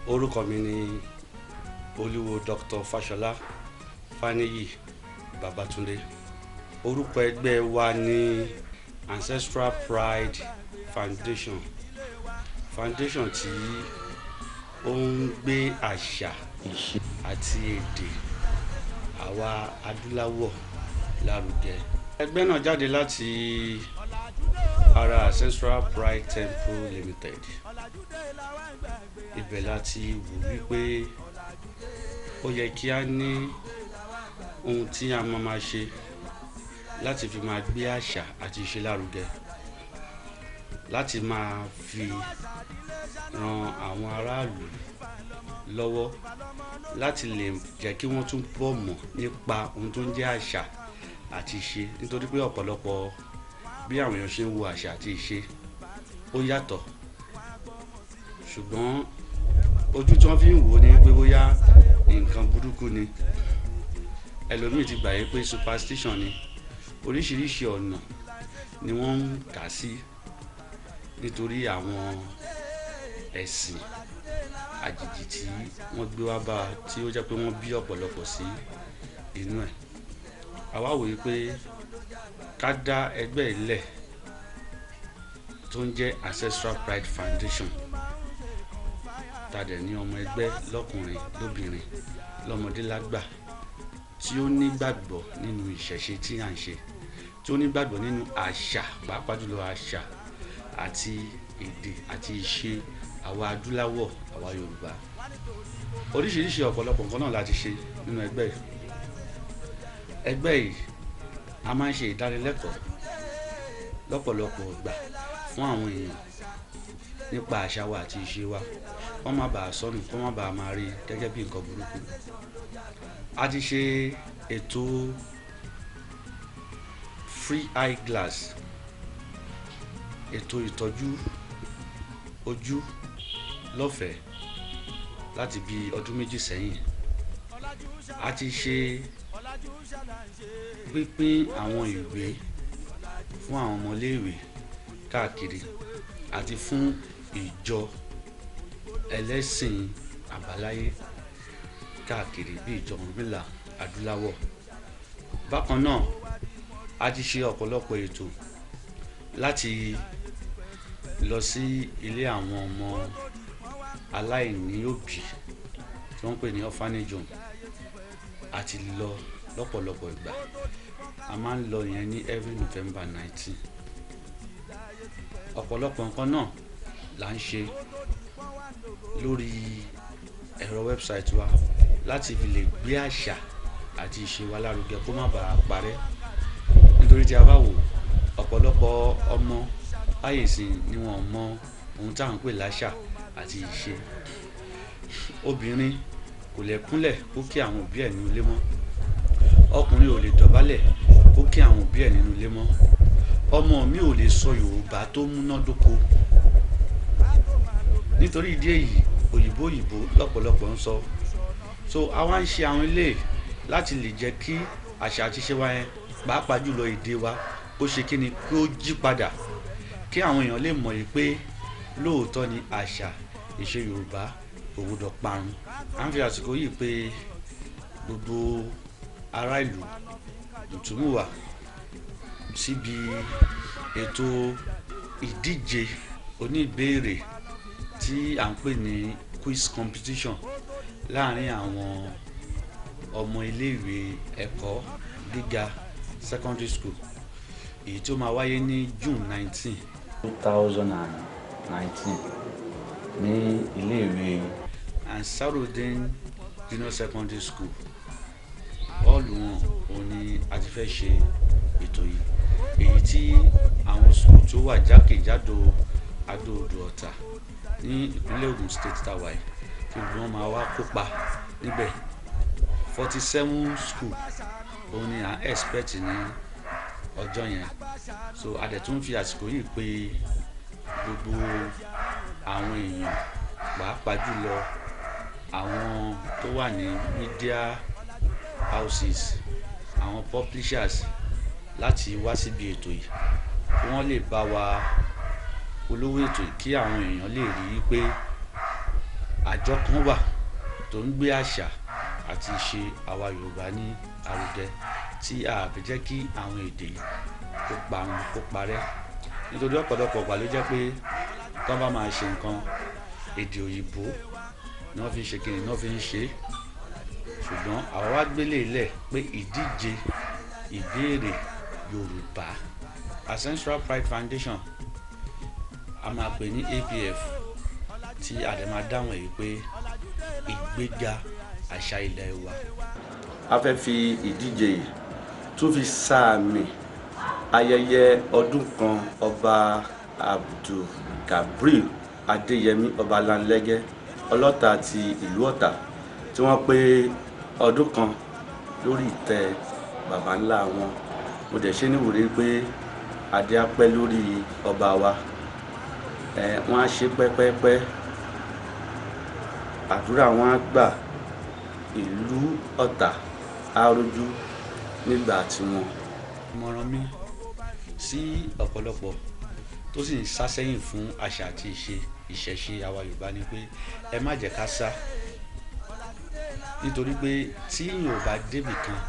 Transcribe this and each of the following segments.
Orúkọ mi ni Oluwo Dr. Fasola Faniyi Babatunde. Orúkọ ẹgbẹ́ wa ni Ancestral Pride Foundation. Foundation tí ó ń gbé àṣà, ìṣe àti èdè àwa adúláwọ̀ lárugẹ. Ẹgbẹ́ náà jáde láti ara Ancestral Pride Temple Limited. Ibẹ̀ láti wò wípé ó yẹ kí a ní ohun tí a máa ṣe láti fi máa gbé àṣà àti ìṣe lárugẹ, láti máa fi ran àwọn aráàlú lọ́wọ́, láti lè jẹ́ kí wọ́n tún bọ̀ mọ̀ nípa ohun tó ń jẹ́ àṣà àti ìṣe, nítorí pé ọ̀pọ̀lọpọ̀ bí àwọn èèyàn ṣe ń wo àṣà àti ìṣe ó yàtọ̀, ṣùgbọ́n ojú tí wọ́n fi ń wò ó ní pé bóyá nǹkan burúkú ni. Ẹlòmíì ti gbà pé superstition ni. Oríṣiríṣi ọ̀nà ni wọ́n ń kà sí nítorí àwọn ẹ̀sìn àjèjì tí wọ́n gbé wá bá, tí ó jẹ́ pé wọ́n bí ọ̀pọ̀lọpọ̀ sí inú ẹ̀. Àwa wò pé ká dá ẹgbẹ́ ilẹ̀ tó ń jẹ́ Ancestral Pride Foundation, tàdé ní ọmọ ẹgbẹ́ lọ́kùnrin lóbìnrin lọ́mọdé lágbà tí ó nígbàgbọ́ nínú ìṣẹ̀ṣe tí à ń ṣe, tí ó nígbàgbọ́ nínú àṣà, pàápàá jùlọ àṣà àti èdè àti ìṣe àwa adúláwọ̀, àwa Yorùbá. Oríṣiríṣi ọ̀pọ̀lọpọ̀ nǹkan náà láti ṣe nínú ẹgbẹ́ yìí. Ẹgbẹ́ yìí a máa ń ṣe ìdánilẹ́kọ̀ọ́ lọ́pọ̀lọpọ̀ ìgbà fún àwọn èèyàn nípa àṣà wa àti ìṣe wa, wọ́n má bàa sọnù, wọ́n má bàa máa rí gẹ́gẹ́ bí nǹkan burúkú. A ti ṣe ètò free eye glass, ètò ìtọ́jú ojú lọ́fẹ̀ẹ́ láti bí ọdún méjì sẹ́yìn. A ti ṣe pínpín àwọn ìwé fún àwọn ọmọléèwé káàkiri àti fún ìjọ ẹlẹ́sìn àbáláyé káàkiri bí ìjọ mìíràn adúláwọ̀. Bákan náà, a ti ṣe ọ̀pọ̀lọpọ̀ ètò láti lọ sí ilé àwọn ọmọ aláìní òbí tí wọ́n ń pè ní orphanage home. A ti lọ lọ́pọ̀lọpọ̀ ìgbà. A máa ń lọ yẹn ní every November 19. Ọ̀pọ̀lọpọ̀ nǹkan náà là ń ṣe lórí ẹ̀rọ website wa láti fi lè gbé àṣà àti ìṣe wa lárugẹ kó má bàa parẹ́. Nítorí tí a bá wò, ọ̀pọ̀lọpọ̀ ọmọ ayèsìn ni wọ́n mọ ohun tí à ń pè láṣà àti ìṣe. Obìnrin kò lè kúnlẹ̀ kó kí àwọn òbí ẹ̀ nínú ilé mọ́. Ọkùnrin ò lè dọ̀bálẹ̀ kó kí àwọn òbí ẹ̀ nínú ilé mọ́. Ọmọ mi ò lè sọ Yorùbá tó múnádóko. Nítorí ìdí èyí, òyìnbó lọ́pọ̀lọpọ̀ ń sọ. So a wá ń ṣe àwọn ilé láti lè jẹ́ kí àṣà àti ìṣe wa yẹn, pàápàá jùlọ èdè wa, kó ṣe kí ni, kó jí padà, kí àwọn èèyàn lè mọ̀ pé lóòótọ́ ni àṣà ìṣe Yorùbá kò gbọdọ̀ parun. À ń fi àsìkò yìí pé gbogbo ará ìlú ìtúmùwà síbi ètò ìdíje oníbéèrè tí à ń pè ní quiz competition láàárín àwọn ọmọ iléèwé ẹ̀kọ́ gíga secondary school, èyí tí ó máa wáyé ní June 19, 2019 ní iléèwé ANCESTRAL Junior Secondary School. Họ́ọ̀lù wọn ò ní a ti fẹ́ ṣe ètò yìí, èyí tí àwọn school tó wà jákèjádò Adó-Odò Ọ̀tà ní ìpínlẹ̀ Ògùn State tàwa yìí, kí wọ́n máa wá kópa níbẹ̀. 47 school òun ni à ń expect ní ọjọ́ yẹn. So a dẹ̀ tún fi àsìkò yìí pé gbogbo àwọn èèyàn, pàápàá jùlọ àwọn tó wà ní media houses, àwọn publishers, láti wá síbi ètò yìí kí wọ́n lè bá wa polówó ètò yìí, kí àwọn èèyàn lè rí i pé àwùjọ kan wà tó ń gbé àṣà àti ìṣe àwa Yorùbá ní àrùgẹ tí a fẹ́ jẹ́ kí àwọn èdè kó parun kó parẹ́, nítorí ọ̀pọ̀lọpọ̀ ìgbà ló jẹ́ pé tí wọ́n bá máa ṣe nǹkan èdè òyìnbó ni wọ́n fi ń ṣe kíni ni wọ́n fi ń ṣe, ṣùgbọ́n àwa wá gbélé ilẹ̀ pé ìdíje ìbéèrè Yorùbá ANCESTRAL Pride Foundation a máa pè ní APF tí a dẹ̀ máa dáhùn èyí pé ìgbéga àṣà ilẹ̀ wa. A fẹ́ fi ìdíje yìí tún fi sáàmì ayẹyẹ ọdún kan ọba Abdulkabril Adéyẹmí ọba Lanlẹ́gẹ́ ọlọ́ta ti ìlú Ọ̀tà tí wọ́n pé ọdún kan lórí ìtẹ́ baba ńlá wọn. Mo dẹ̀ ṣe níwòrí pé adé á pẹ́ lórí ọba wa, wọ́n á ṣe pẹ́pẹ́pẹ́, àdúrà wọn á gbà, ìlú Ọ̀tà á rójú nígbà tiwọn. Ìmọ̀ràn mi sí ọ̀pọ̀lọpọ̀ tó sì ń sá sẹ́yìn fún àṣà àti ìṣẹ̀ṣe àwa Yorùbá ni pé ẹ má jẹ́ ká sá, nítorí pé tí Yorùbá débì kan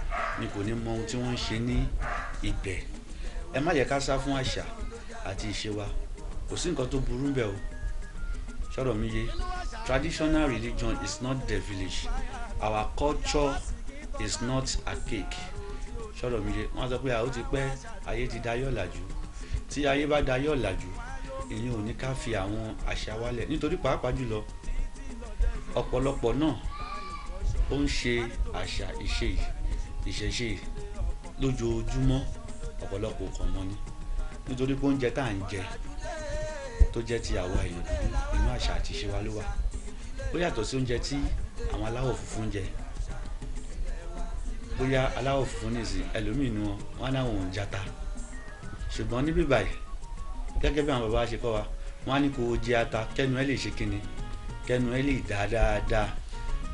ni kò ní mọ ohun tí wọ́n ń ṣe ní ibẹ̀. Ẹ má jẹ́ ká sá fún àṣà àti ìṣe wa, kò sí nǹkan tó burú bẹ́ẹ̀ o. Ṣọ́rọ̀ mi yé, traditional religion is not the village, our culture is not archaic. Ṣọ́rọ̀ mi yé, wọ́n sọ pé ó ti pẹ́ ayé ti dayọ̀ làjú, tí ayé bá dayọ̀ làjú ìyẹn ò ní ká fi àwọn àṣà wálẹ̀, nítorí pàápàá jùlọ ọ̀pọ̀lọpọ̀ náà ó ń ṣe àṣà ìṣẹ̀ṣe lójoojúmọ́, ọ̀pọ̀lọpọ̀ kan mọ́ ni, nítorí pé oúnjẹ tá à ń jẹ tó jẹ́ ti àwa èèyàn dúdú inú àṣà àti ìṣe wa ló wà. Ó yàtọ̀ sí oúnjẹ tí àwọn aláwọ̀ funfun ń jẹ. Bóyá aláwọ̀ funfun nìsín ẹlòmíì nu wọn náà wọn ò ń jata, ṣùgbọ́n níbí báyìí gẹ́gẹ́ bí àwọn bàbá ṣe kọ́ wa, wọ́n á ní kó o jẹ ata kẹ́nu ẹ lè ṣe kíni, kẹ́nu ẹ lè dá dáadáa.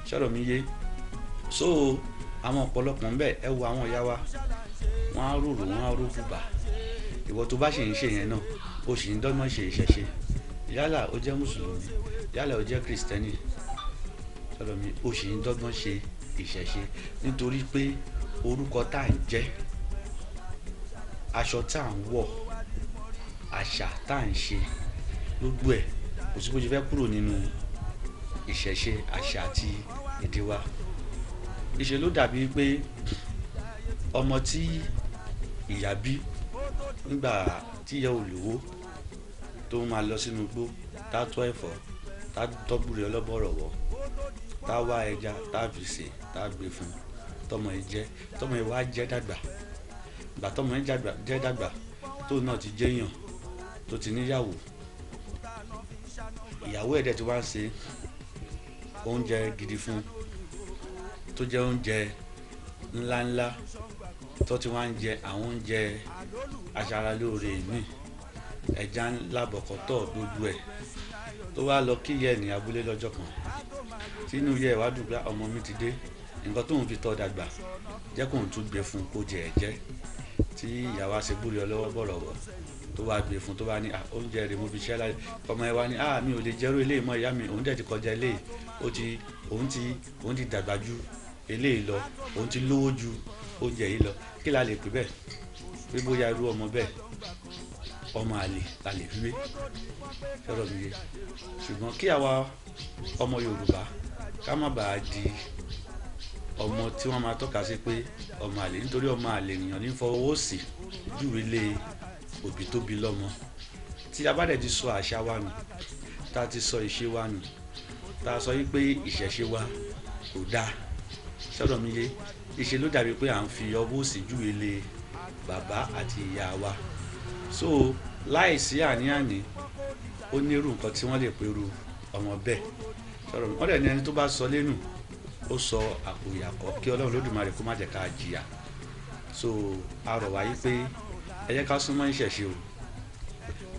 Ṣọ́rọ̀ mi yé, so àwọn ọ̀pọ̀lọpọ̀ ń bẹ ẹ wo àwọn ìyá wa, wọ́n á rorò wọ́n á ró bùbà. Ìwọ tó bá ṣe ń ṣe yẹn náà ó sì ń dọ́gbọ́n ṣe ìṣẹ̀ṣe, yálà ó jẹ́ mùsùlùmí yálà ó jẹ́ kìrìsìtẹ́nì, ṣọ́rọ̀ mi ó sì ń dọ́gbọ́n ṣe ìṣẹ̀ṣe, nítorí pé orúkọ tá à ń jẹ́, aṣọ tá à ń wọ̀, àṣà tá à ń ṣe, gbogbo ẹ̀ kò sí bó ṣe fẹ́ kúrò nínú ìṣẹ̀ṣe àṣà àti èdè wa. Ìṣe ló dàbí pé ọmọ tí ìyá bí nígbà tí ìyá olówó tó máa lọ sínú igbó tá tọ́ ẹ̀fọ́ tá tọ́gbùrẹ́ ọlọ́bọ̀rọ̀wọ́ tá wá ẹja tá fi sè tá gbé fún tọmọ ẹ jẹ, tọmọ ẹ wá jẹ dàgbà, ìgbà tọmọ ẹ jẹ dàgbà tó náà ti jẹyàn tó ti níyàwó, ìyàwó ẹ̀ dẹ̀ ti wá ń ṣe oúnjẹ gidi fún tó jẹ́ oúnjẹ ńláńlá tó ti wá ń jẹ àwọn oúnjẹ aṣaralóore míì, ẹja ńlá bọ̀kọ̀tọ̀ gbogbo ẹ̀, tó wá lọ kí yẹ ní abúlé lọ́jọ́ kan tí inú yẹ wá dùn pé ọmọ mi ti dé, nǹkan tóun fi tọ́ dàgbà jẹ́ kóun tún gbé fún kó jẹ ẹ̀jẹ̀, tí ìyàwó àṣegbúre ọlọ́wọ́ bọ̀rọ̀wọ̀ tó wá gbé fún tó bá ní oúnjẹ rẹ̀ mo fi ṣẹ́ láyé, ọmọ ẹ wá ní mi ò lè jẹ́rú eléyìí mọ́ ìyá mi, òun dẹ̀ ti kọjá eléyìí, òun ti dàgbà ju eléyìí lọ, òun ti lówó ju oúnjẹ yìí lọ, kí la lè pè bẹ́ẹ̀ pé bóyá irú ọmọ bẹ́ẹ̀ ọmọ àlè la lè fi wé. Ṣọ́rọ̀ mi yé, ṣùgbọ́n kí àwa ọmọ Yorùbá ká má bàa di ọmọ tí wọ́n máa tọ́ka sí pé ọmọ àlè, nítorí ọmọ àlè ènìyàn ní fọwọ́ sí júwe lé òbí tó bí lọ́mọ. Tí a bá dẹ̀ ti sọ àṣà wa nù, tá a ti sọ ìṣe wa nù, tá a sọ yí pé ìṣẹ̀ṣe wa kò dáa, ṣọ́rọ̀ mi yé, ìṣe ló dàbí pé à ń fi ọwọ́ sí júwe lé bàbá àti ìyá wa. So láìsí àní-àní ó nírú nǹkan tí wọ́n lè pèrú ọmọ bẹ́ẹ̀, ṣọ́rọ̀ mi, wọ́n dẹ̀ ní ẹni tó bá sọ lẹ́nu ó sọ àpò ìyàkọ́, kí Ọlọ́run Olódùmarè kó má jẹ́ ká jìyà. So a rọ̀ wá yí pé ẹ jẹ́ ká súnmọ́ ìṣẹ̀ṣe o,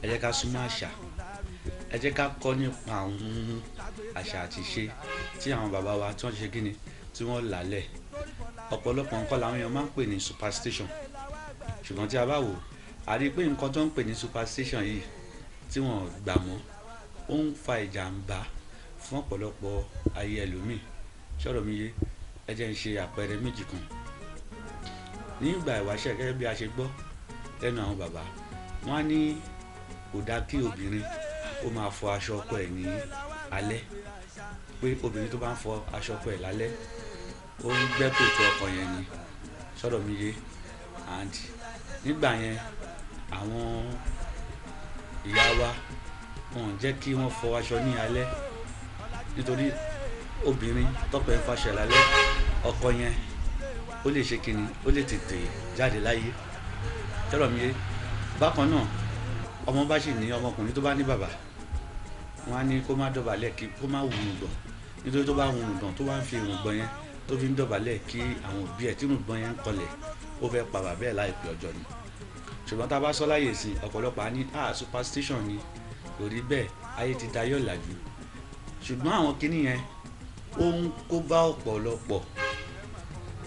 ẹ jẹ́ ká súnmọ́ àṣà, ẹ jẹ́ ká kọ́ nípa àwọn àṣà àti ìṣe tí àwọn bàbá wa tí wọ́n ṣe kíni tí wọ́n lálẹ̀. Ọ̀pọ̀lọpọ̀ nǹkan làwọn èèyàn máa ń pè ní superstition, ṣùgbọ́n tí a bá wò a rí i pé nǹkan tó ń pè ní superstition yìí tí wọ́n gbà mọ́ ó ń fa ìjàmbá fún ọ̀pọ̀lọpọ̀ ayé ẹlòmíì. Sọ̀rọ̀ mi yé, ẹ jẹ́ ń ṣe àpẹẹrẹ méjì kan. Nígbà ìwáṣẹ̀ gẹ́gẹ́ bí a ṣe gbọ́ lẹ́nu àwọn bàbá, wọ́n á ní kò dáa kí obìnrin ó máa fọ aṣọ ọkọ ẹ̀ ní alẹ́, pé obìnrin tó bá ń fọ aṣọ ọkọ ẹ̀ lálẹ́ ó ń gbẹ́ kòtò ọkọ yẹn ni. Sọ̀rọ̀ mi yé, and nígbà yẹn àwọn ìyá wa wọn jẹ́ kí wọ́n fọ aṣọ ní alẹ́, nítorí obìnrin tọ́kọ ẹ̀ ń faṣọ lálẹ́, ọkọ yẹn ó lè ṣe kíni, ó lè tètè jáde láyé. Sọ̀rọ̀ mi yé. Bákan náà, ọmọ bá sì ní ọmọkùnrin tó bá ní bàbá, wọn á ní kó má dọ̀bálẹ̀, kí kó má wùnùgbọ̀n, nítorí tó bá wùnùgbọ̀n tó bá ń fi irùngbọ̀n yẹn tó fi ń dọ̀bálẹ̀ kí àwọn òbí ẹ̀ tí irùngbọ̀n yẹn ń kọlẹ̀, ó fẹ́ pa bàbá ẹ̀ láìpẹ́ ọjọ́ ni. Ṣùgbọ́n tá a bá sọ láyè sí ọ̀pọ̀lọpọ̀ á ní superstition ni, kò rí bẹ́ẹ̀, ayé ti dayọ̀ làjú. Ṣùgbọ́n àwọn kinní yẹn ó ń kó bá ọ̀pọ̀lọpọ̀.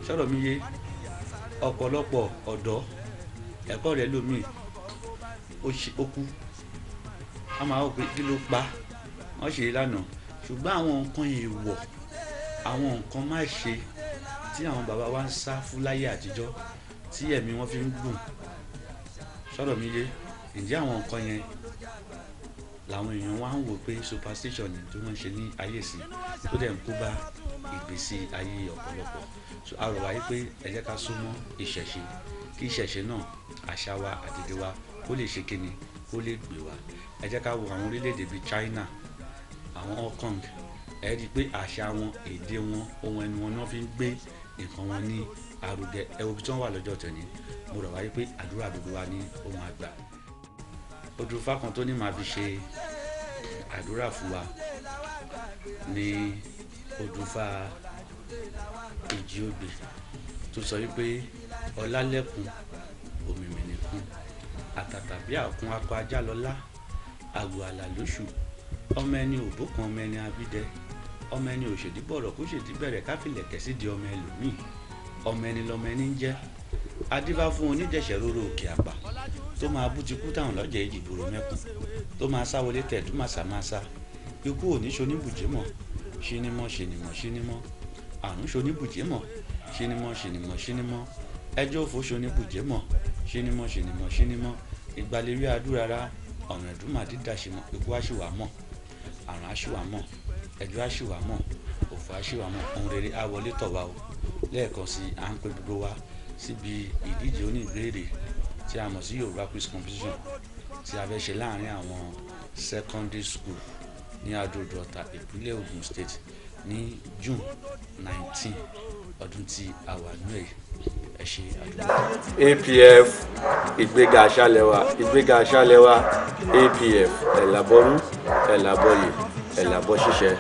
Sọ̀rọ̀ mi yé, ọ̀pọ̀lọpọ̀ ọ̀dọ́ ẹ̀kọ́ rẹ̀ lómi ó kú, a máa wò pé kí ló pa, wọ́n ṣe lánàá. Ṣùgbọ́n àwọn nǹkan èèwọ̀, àwọn nǹkan má ṣe tí àwọn bàbá wa ń sá fún láyé àtijọ́ tí ẹ̀mí wọn fi ń gùn. Sọ̀rọ̀ mi yé, ǹjẹ́ àwọn nǹkan yẹn làwọn èèyàn wá ń wò pé superstition ni tó wọ́n ṣe ní ayé sí, tó dẹ̀ ń kó bá ìgbésí ayé ọ̀pọ̀lọpọ̀. So a rọ̀ wáyé pé ẹ jẹ́ ká súnmọ́ ìṣẹ̀ṣe, kí ìṣẹ̀ṣe náà, àṣà wa àti èdè wa kó lè ṣe kíni, kó lè gbé wa. Ẹ jẹ́ ká wo àwọn orílẹ̀-èdè bíi China, àwọn Hong Kong, ẹ rí i pé àṣà wọn, èdè wọn, ohun ẹnu wọn náà fi ń gbé nǹkan wọn ní arugẹ. Ẹ wo bí tí wọ́n wà lọ́jọ́ tòní. Mo rọ̀ wáyé pé àdúrà gbogbo wa ni ó máa gbà. Odùfá kan tó ní máa fi ṣe àdúrà fún wa ní Odùfá Èjì Ògbè, tó sọ wípé ọlálẹ́kùn òmìmìnìkún, àtàtà bí àkún akọ ajá lọ́lá, àgọ́ àlà lóṣù, ọmọ ẹni òbókan ọmọ ẹni abídẹ, ọmọ ẹni òṣèdí bọ̀rọ̀ kó ṣèdí bẹ̀rẹ̀ káfílẹ̀kẹ̀ sí di ọmọ ẹlòmíì, ọmọ ẹni lọmọ ẹni ń jẹ́. Adífá fún oníjẹ̀ṣẹ̀ róró òkè àpà, tó máa bú ti kú táwọn lọ́jẹ̀ èjì gbòòrò mẹ́kùn, tó máa sá wọlé tẹ̀ tó máa sá ikú òní ṣoníbùjẹ́ mọ̀, ṣínímọ́ ṣìnìmọ̀ ṣínímọ́, àrùn ṣoníbùjẹ́ mọ̀, ṣínímọ́ ṣìnìmọ̀ ṣínímọ́, ẹjọ́ òfò ṣoníbùjẹ́ mọ̀, ṣínímọ́ ṣìnìmọ̀ ṣínímọ́, ìgbàlérí adúrara, ọ̀nà ìdúmàdí dàṣìmọ̀, ikú àṣìwà mọ̀, àrùn àṣìwà mọ̀, ẹjọ́ àṣìwà mọ̀, òfò àṣìwà mọ̀, ohun rere á wọlé tọ̀ wá o. Lẹ́ẹ̀kan sí à ń pe gbogbo wa síbi ìdíje oníbéèrè tí a mọ̀ sí Yoruba quiz competition tí a fẹ́ ṣe láàrin àwọn secondary school ní Adó-Ọ̀tà, ìpínlẹ̀ Ògùn State ní June 19 ọdún tí a wà nínú ẹ̀. Ẹ ṣe àdúrà. APF ìgbéga àṣálẹ́wà, ìgbéga àṣálẹ́wà, APF ẹ̀làbọ́rú, ẹ̀làbọ́yè, ẹ̀làbọ́ ṣiṣẹ́.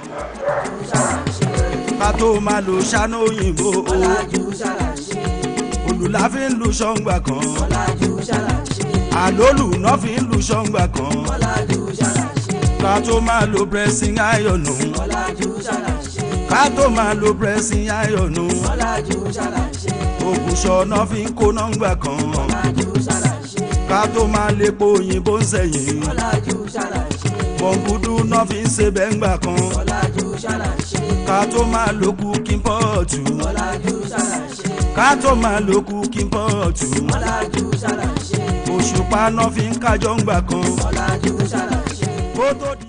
ká tó máa lo ṣáná òyìnbó, olùlà fi ń lu ṣọ́ngbà kan, àlólù náà fi ń lu ṣọ́ngbà kan, ká tó máa lo pressing iron, ká tó máa lo pressing iron, ògùṣọ náà fi ń kó nọ́ngbà kan, ká tó máa lépo òyìnbó ń sẹ́yìn, bọ̀ǹgùdù náà fi ń ṣe bẹ́ngbà kan, ká tó máa lo cooking pot, ká tó máa lo cooking pot, òṣùpá náà fi ń kájọ ńgbà kan, kó tó di.